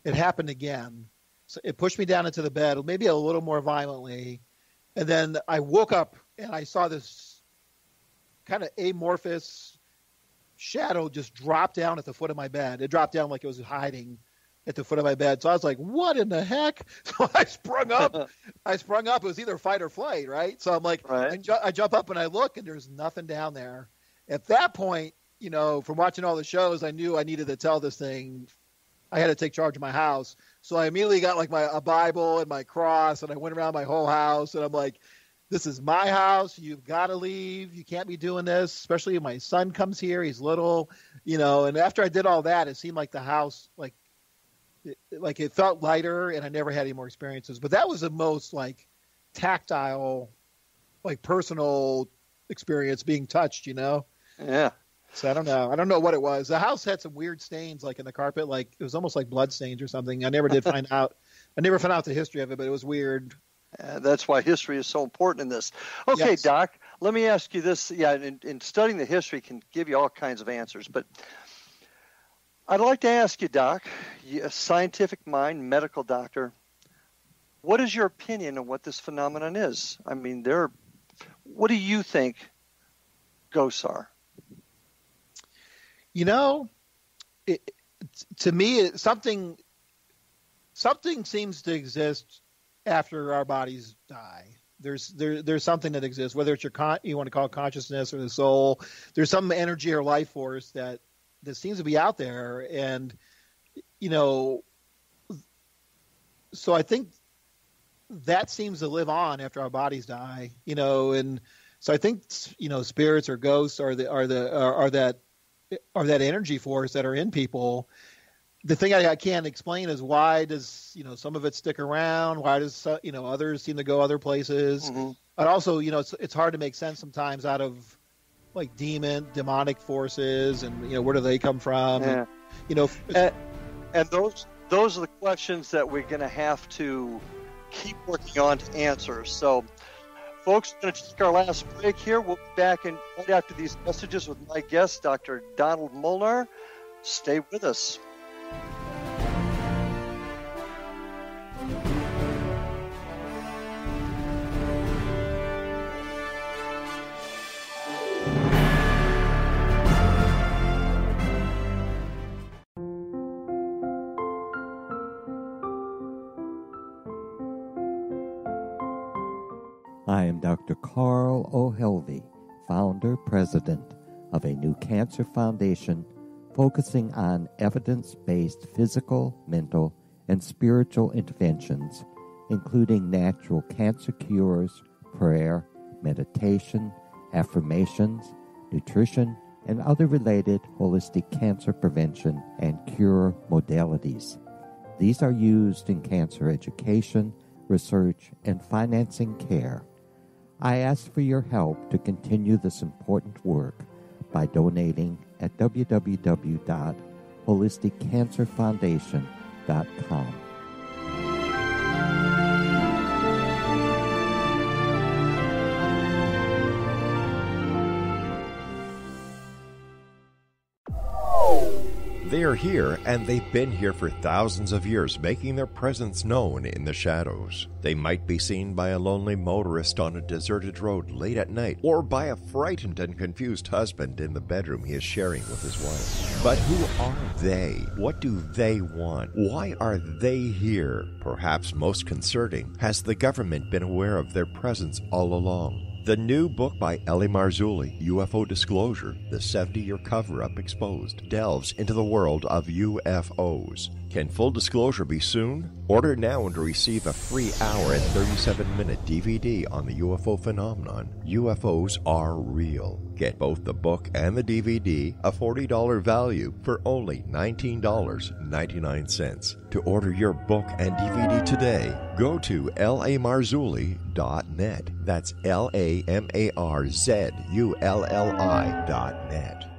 it happened again. So it pushed me down into the bed, maybe a little more violently. And then I woke up and I saw this kind of amorphous shadow just drop down at the foot of my bed. It dropped down like it was hiding at the foot of my bed. So I was like, what in the heck? So I sprung up. It was either fight or flight, right? So I'm like, right. I jump up and I look, and there's nothing down there. At that point, from watching all the shows, I knew I needed to tell this thing. I had to take charge of my house. So I immediately got like a Bible and my cross, and I went around my whole house, and I'm like, this is my house. You've got to leave. You can't be doing this, especially if my son comes here. He's little, and after I did all that, it seemed like the house, like it felt lighter, and I never had any more experiences. But that was the most like tactile, like personal experience being touched, Yeah. So I don't know what it was. The house had some weird stains, like in the carpet, like it was almost like blood stains or something. I never did find out. I never found out the history of it, but it was weird. That's why history is so important in this. Okay, yes. Doc, let me ask you this. Yeah, in studying the history can give you all kinds of answers, but I'd like to ask you, Doc, a scientific mind, medical doctor, what is your opinion on what this phenomenon is? I mean, what do you think ghosts are? To me, something seems to exist after our bodies die. There's something that exists, whether it's you want to call it consciousness or the soul. There's some energy or life force that seems to be out there, and so I think that seems to live on after our bodies die. And so I think spirits or ghosts are that energy force that are in people. The thing I can't explain is why does some of it stick around? Why does others seem to go other places? Mm-hmm. And also it's hard to make sense sometimes out of like demonic forces and where do they come from? Yeah. And those are the questions that we're going to have to keep working on to answer. So, folks, we're going to take our last break here. We'll be back right after these messages with my guest, Dr. Donald Molnar. Stay with us. I am Dr. Carl O'Helvey, founder, president of a new cancer foundation focusing on evidence-based physical, mental, and spiritual interventions, including natural cancer cures, prayer, meditation, affirmations, nutrition, and other related holistic cancer prevention and cure modalities. These are used in cancer education, research, and financing care. I ask for your help to continue this important work by donating at www.holisticcancerfoundation.com. They are here, and they've been here for thousands of years, making their presence known in the shadows. They might be seen by a lonely motorist on a deserted road late at night, or by a frightened and confused husband in the bedroom he is sharing with his wife. But who are they? What do they want? Why are they here? Perhaps most concerning, has the government been aware of their presence all along? The new book by Ellie Marzulli, UFO Disclosure, the 70-year cover-up exposed, delves into the world of UFOs. Can full disclosure be soon? Order now and receive a free hour and 37-minute DVD on the UFO phenomenon. UFOs are real. Get both the book and the DVD, a $40 value, for only $19.99. To order your book and DVD today, go to lamarzulli.net. That's LAMARZULLI.net.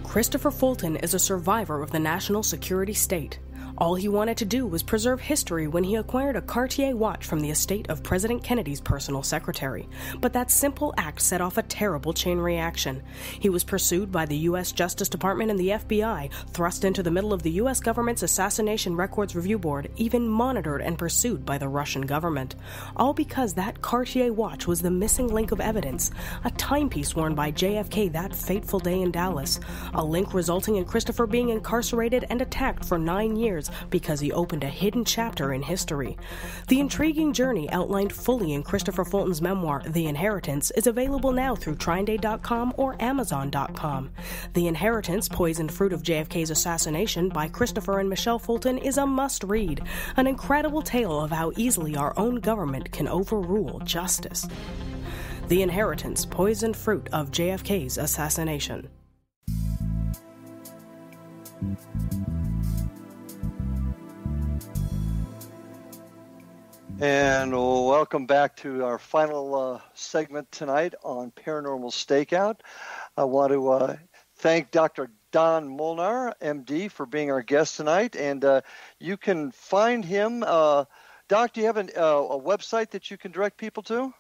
Christopher Fulton is a survivor of the national security state. All he wanted to do was preserve history when he acquired a Cartier watch from the estate of President Kennedy's personal secretary. But that simple act set off a terrible chain reaction. He was pursued by the U.S. Justice Department and the FBI, thrust into the middle of the U.S. government's Assassination Records Review Board, even monitored and pursued by the Russian government. All because that Cartier watch was the missing link of evidence, a timepiece worn by JFK that fateful day in Dallas, a link resulting in Christopher being incarcerated and attacked for 9 years evidence because he opened a hidden chapter in history. The intriguing journey outlined fully in Christopher Fulton's memoir, The Inheritance, is available now through TrineDay.com or Amazon.com. The Inheritance, Poisoned Fruit of JFK's Assassination by Christopher and Michelle Fulton is a must-read, an incredible tale of how easily our own government can overrule justice. The Inheritance, Poisoned Fruit of JFK's Assassination. And welcome back to our final segment tonight on Paranormal Stakeout. I want to thank Dr. Don Molnar MD for being our guest tonight, and you can find him. Doc, do you have a website that you can direct people to?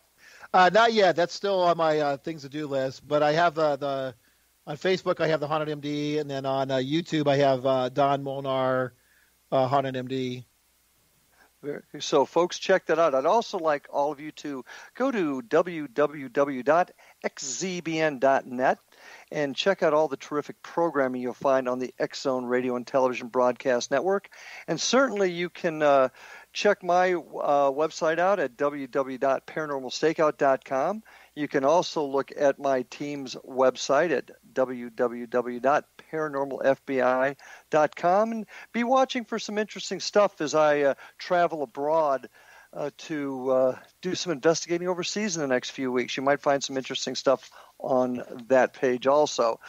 Not yet. That's still on my things to do list. But I have on Facebook I have the Haunted MD, and then on YouTube I have Don Molnar Haunted MD. So, folks, check that out. I'd also like all of you to go to www.xzbn.net and check out all the terrific programming you'll find on the X-Zone Radio and Television Broadcast Network. And certainly you can check my website out at www.paranormalstakeout.com. You can also look at my team's website at www.paranormalfbi.com and be watching for some interesting stuff as I travel abroad to do some investigating overseas in the next few weeks. You might find some interesting stuff on that page also.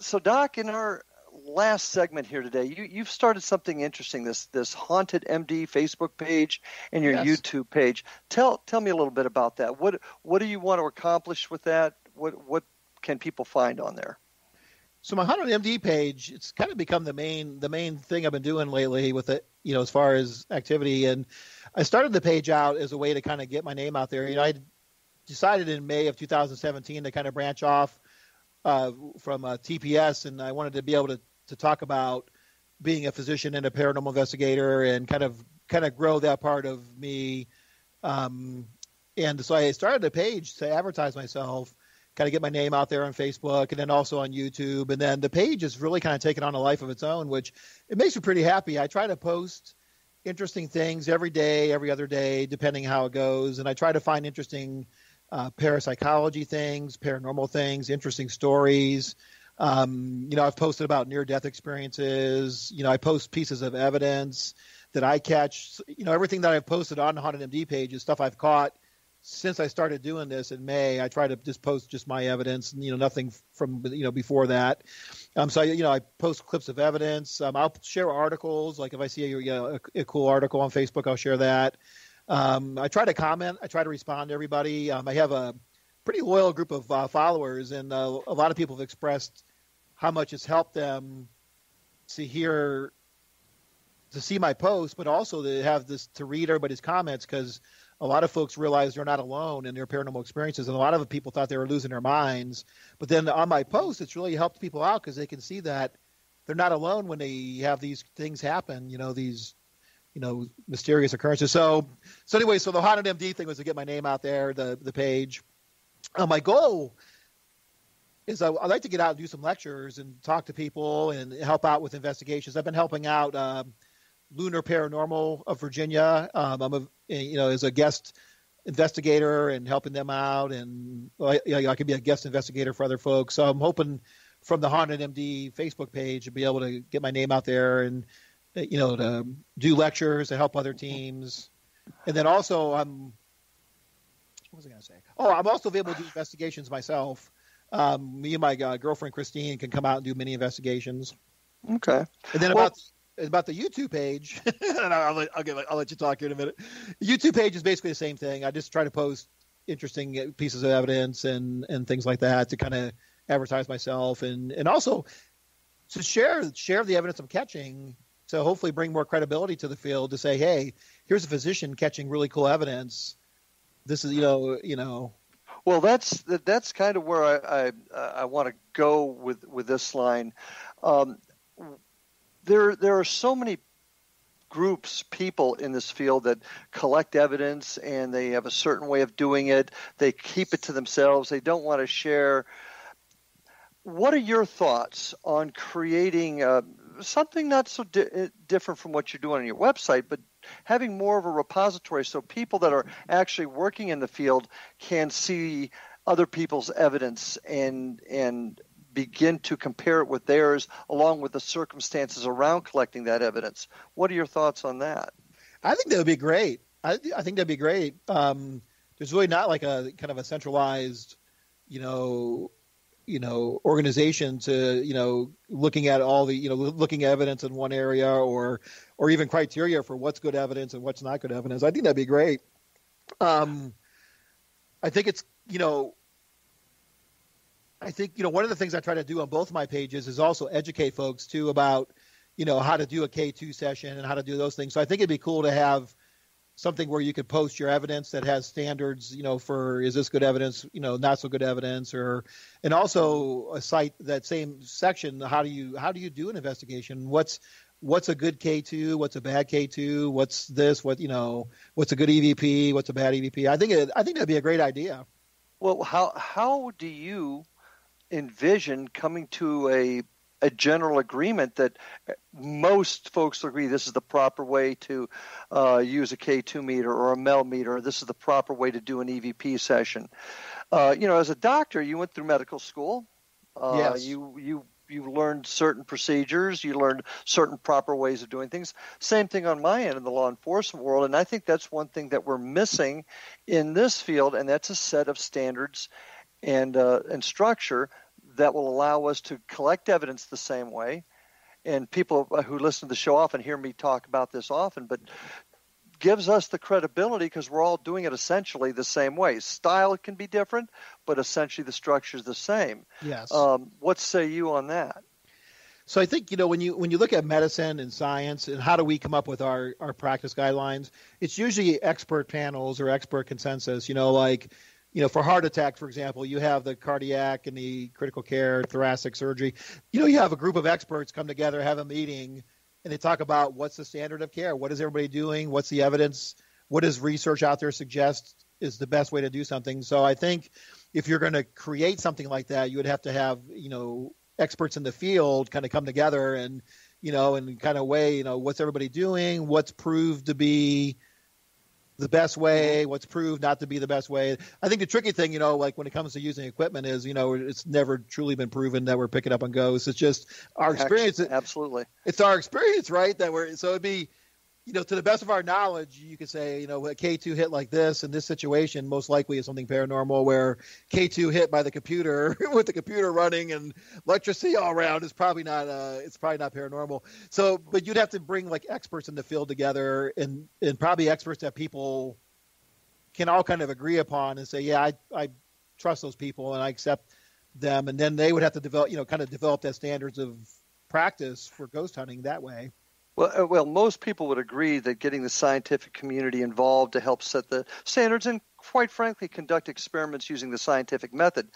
So, Doc, in our last segment here today, you've started something interesting, this Haunted MD Facebook page and your YouTube page. Tell me a little bit about that. What do you want to accomplish with that? What can people find on there? So my Haunted MD page, it's kind of become the main thing I've been doing lately with it, as far as activity. And I started the page out as a way to kind of get my name out there. I decided in May of 2017 to kind of branch off from TPS, and I wanted to be able to talk about being a physician and a paranormal investigator and kind of grow that part of me. And so I started a page to advertise myself, kind of get my name out there on Facebook and then also on YouTube. And then the page has really kind of taken on a life of its own, which it makes me pretty happy. I try to post interesting things every day, every other day, depending how it goes. And I try to find interesting parapsychology things, paranormal things, interesting stories. I've posted about near-death experiences. I post pieces of evidence that I catch. Everything that I've posted on the Haunted MD page is stuff I've caught since I started doing this in May. I try to just post just my evidence, nothing from, before that. So I post clips of evidence. I'll share articles. Like if I see a cool article on Facebook, I'll share that. I try to comment. I try to respond to everybody. I have a pretty loyal group of followers, and a lot of people have expressed how much it's helped them to see my posts, but also to have this, to read everybody's comments, because a lot of folks realize they're not alone in their paranormal experiences, and a lot of people thought they were losing their minds. But then on my posts, it's really helped people out because they can see that they're not alone when they have these things happen, these mysterious occurrences. So anyway, the Haunted MD thing was to get my name out there, the page. My goal is I'd like to get out and do some lectures and talk to people and help out with investigations. I've been helping out Lunar Paranormal of Virginia. I'm as a guest investigator and helping them out, and I could be a guest investigator for other folks. So I'm hoping from the Haunted MD Facebook page to be able to get my name out there and to do lectures to help other teams. And then also what was I going to say? Oh, I'm also able to do investigations myself. Me and my girlfriend Christine can come out and do mini investigations. Okay. And then about the YouTube page, and I'll let you talk here in a minute. The YouTube page is basically the same thing. I just try to post interesting pieces of evidence and things like that to kind of advertise myself and also to share the evidence I'm catching to hopefully bring more credibility to the field, to say, hey, here's a physician catching really cool evidence. This is, Well, that's kind of where I want to go with this line. There are so many groups, people in this field that collect evidence, and they have a certain way of doing it. They keep it to themselves. They don't want to share. What are your thoughts on creating something not so different from what you're doing on your website, but having more of a repository so people that are actually working in the field can see other people's evidence and begin to compare it with theirs, along with the circumstances around collecting that evidence. What are your thoughts on that? I think that would be great. I think that'd be great. There's really not like a kind of a centralized, organization to, looking at all the, looking at evidence in one area or even criteria for what's good evidence and what's not good evidence. I think that'd be great. I think it's, one of the things I try to do on both of my pages is also educate folks too about, how to do a K2 session and how to do those things. So I think it'd be cool to have something where you could post your evidence that has standards, for is this good evidence, not so good evidence, and also a site that same section. How do you do an investigation? What's a good K2? What's a bad K2? What's this? What's a good EVP? What's a bad EVP? I think that'd be a great idea. Well, how do you envision coming to a general agreement that most folks agree this is the proper way to use a K2 meter or a MEL meter, or this is the proper way to do an EVP session? As a doctor, you went through medical school. Yes. You learned certain procedures. You learned certain proper ways of doing things. Same thing on my end in the law enforcement world, and I think that's one thing that we're missing in this field, and that's a set of standards and structure that will allow us to collect evidence the same way. And people who listen to the show often hear me talk about this often, but gives us the credibility because we're all doing it essentially the same way. Style can be different, but essentially the structure is the same. Yes. What say you on that? So I think, when you look at medicine and science and how do we come up with our practice guidelines, it's usually expert panels or expert consensus, for heart attack, for example, you have the cardiac and the critical care, thoracic surgery. You have a group of experts come together, have a meeting, and they talk about what's the standard of care, what is everybody doing, what's the evidence, what does research out there suggest is the best way to do something. So I think if you're going to create something like that, you would have to have, experts in the field kind of come together and, and kind of weigh, what's everybody doing, what's proved to be the best way, what's proved not to be the best way. I think the tricky thing, like when it comes to using equipment is, it's never truly been proven that we're picking up on ghosts. It's just our experience. Absolutely. It's our experience, right? So it'd be, to the best of our knowledge, you could say, a K2 hit like this in this situation most likely is something paranormal, where K2 hit by the computer with the computer running and electricity all around is probably not paranormal. So, but you'd have to bring like experts in the field together and probably experts that people can all kind of agree upon and say, yeah, I trust those people and I accept them. And then they would have to develop that standards of practice for ghost hunting that way. Well, most people would agree that getting the scientific community involved to help set the standards and, quite frankly, conduct experiments using the scientific method.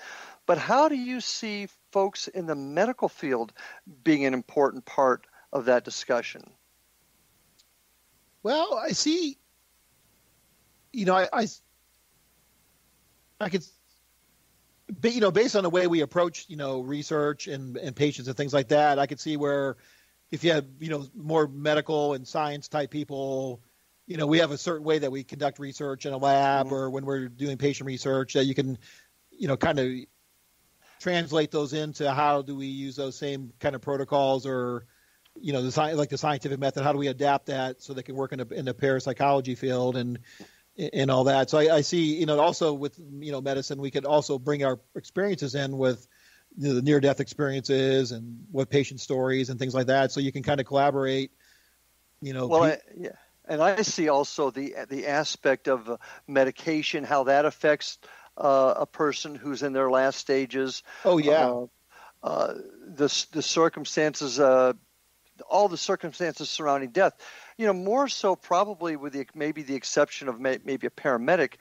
But how do you see folks in the medical field being an important part of that discussion? Well, I see, I could, based on the way we approach, research and patients and things like that, I could see where if you have, more medical and science type people, we have a certain way that we conduct research in a lab or when we're doing patient research that you can, kind of translate those into how do we use those same kind of protocols or, the scientific method, how do we adapt that so they can work in the parapsychology field and all that. So I see, also with, medicine, we could also bring our experiences in with, the near-death experiences and what patient stories and things like that. So you can kind of collaborate, Well, and I see also the aspect of medication, how that affects a person who's in their last stages. Oh, yeah. The circumstances, all the circumstances surrounding death, more so probably with maybe the exception of maybe a paramedic.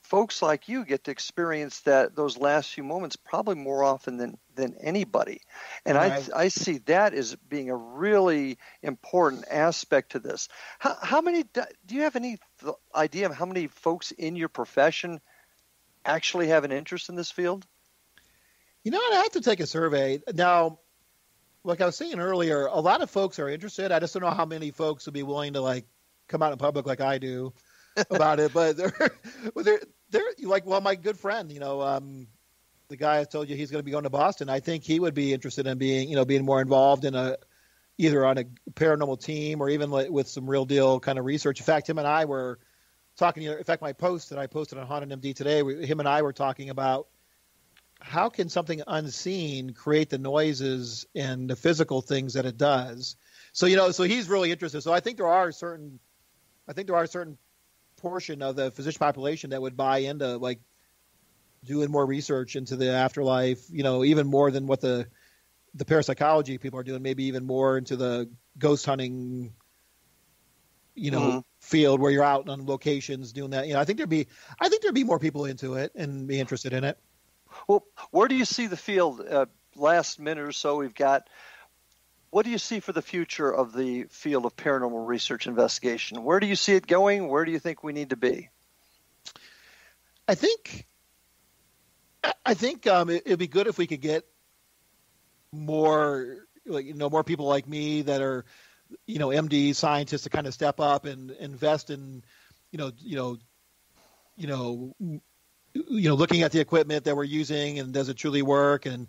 Folks like you get to experience those last few moments probably more often than anybody. And right. I see that as being a really important aspect to this. How many do you have any idea of how many folks in your profession actually have an interest in this field? I have to take a survey. Now, like I was saying earlier, a lot of folks are interested. I just don't know how many folks would be willing to like come out in public like I do about it. But they're like, well, my good friend, the guy I told you he's going to be going to Boston. I think he would be interested in being more involved in either on a paranormal team or even with some real deal kind of research. In fact, him and I were talking. In fact, my post that I posted on Haunted MD today, him and I were talking about how can something unseen create the noises and the physical things that it does. So so he's really interested. So I think there are a certain portion of the physician population that would buy into like doing more research into the afterlife. Even more than what the parapsychology people are doing. Maybe even more into the ghost hunting. Field where you're out on locations doing that. I think there'd be more people into it and be interested in it. Well, where do you see the field? Last minute or so we've got. What do you see for the future of the field of paranormal research investigation? Where do you see it going? Where do you think we need to be? I think it'd be good if we could get more, more people like me that are, MD scientists to kind of step up and invest in, looking at the equipment that we're using and does it truly work and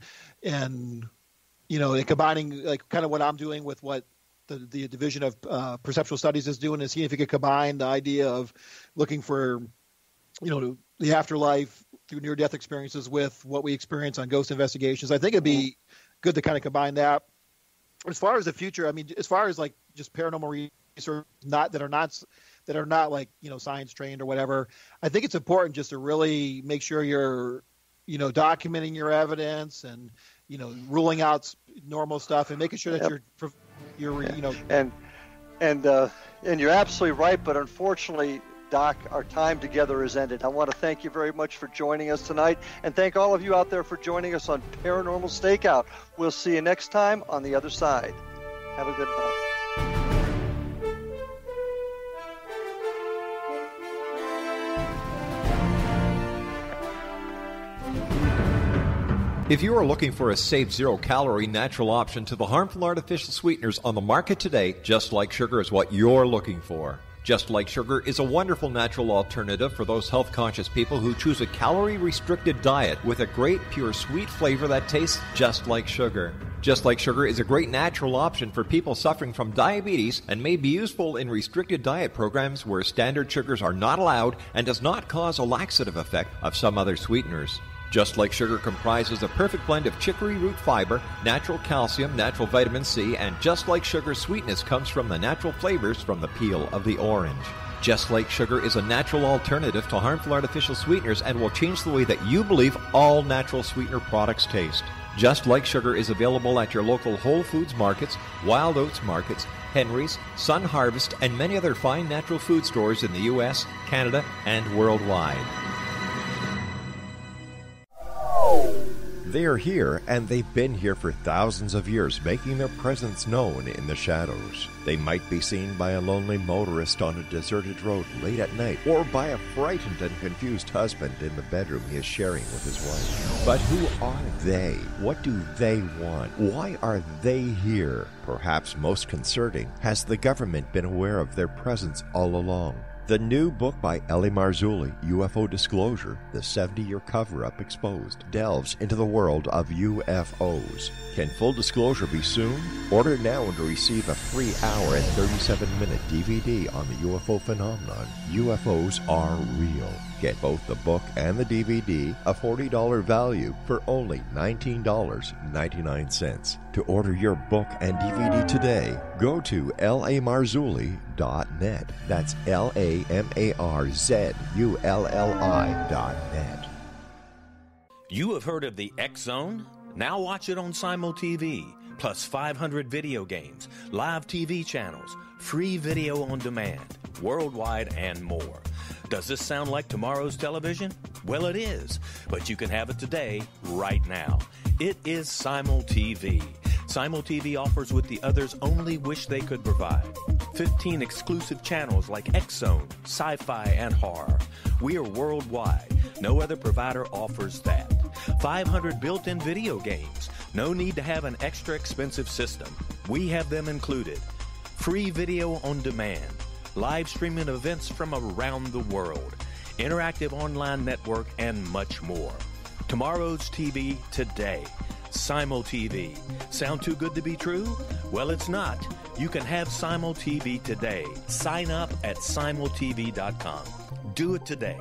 combining like kind of what I'm doing with what the division of perceptual studies is doing, and seeing if you could combine the idea of looking for, the afterlife through near-death experiences with what we experience on ghost investigations. I think it'd be good to kind of combine that. As far as the future, I mean, as far as like just paranormal research that are not like, science trained or whatever, I think it's important just to really make sure you're, documenting your evidence and, ruling out normal stuff and making sure that you're And you're absolutely right, but unfortunately, Doc, our time together has ended. I want to thank you very much for joining us tonight, and thank all of you out there for joining us on Paranormal Stakeout. We'll see you next time on the other side. Have a good night. If you are looking for a safe, zero-calorie natural option to the harmful artificial sweeteners on the market today, Just Like Sugar is what you're looking for. Just Like Sugar is a wonderful natural alternative for those health-conscious people who choose a calorie-restricted diet with a great, pure, sweet flavor that tastes just like sugar. Just Like Sugar is a great natural option for people suffering from diabetes and may be useful in restricted diet programs where standard sugars are not allowed and does not cause a laxative effect of some other sweeteners. Just Like Sugar comprises a perfect blend of chicory root fiber, natural calcium, natural vitamin C, and Just Like Sugar's sweetness comes from the natural flavors from the peel of the orange. Just Like Sugar is a natural alternative to harmful artificial sweeteners and will change the way that you believe all natural sweetener products taste. Just Like Sugar is available at your local Whole Foods markets, Wild Oats markets, Henry's, Sun Harvest, and many other fine natural food stores in the U.S., Canada, and worldwide. They are here, and they've been here for thousands of years, making their presence known in the shadows. They might be seen by a lonely motorist on a deserted road late at night, or by a frightened and confused husband in the bedroom he is sharing with his wife. But who are they? What do they want? Why are they here? Perhaps most concerning, has the government been aware of their presence all along? The new book by Ellie Marzulli, UFO Disclosure, the 70-year cover-up exposed, delves into the world of UFOs. Can full disclosure be soon? Order now and receive a free hour and 37-minute DVD on the UFO phenomenon. UFOs are real. Get both the book and the DVD, a $40 value, for only $19.99. To order your book and DVD today, go to lamarzulli.net. That's LAMARZULLI.net. You have heard of the X Zone? Now watch it on Simul TV, plus 500 video games, live TV channels, free video on demand, worldwide, and more. Does this sound like tomorrow's television? Well, it is, but you can have it today, right now. It is Simul TV. Simul TV offers what the others only wish they could provide. 15 exclusive channels like X-Zone, sci-fi, and horror. We are worldwide. No other provider offers that. 500 built-in video games, No need to have an extra expensive system. We have them included. Free video on demand, live streaming events from around the world, interactive online network, and much more. Tomorrow's TV today. Simul TV. Sound too good to be true? Well, it's not. You can have Simul TV today. Sign up at simultv.com. Do it today.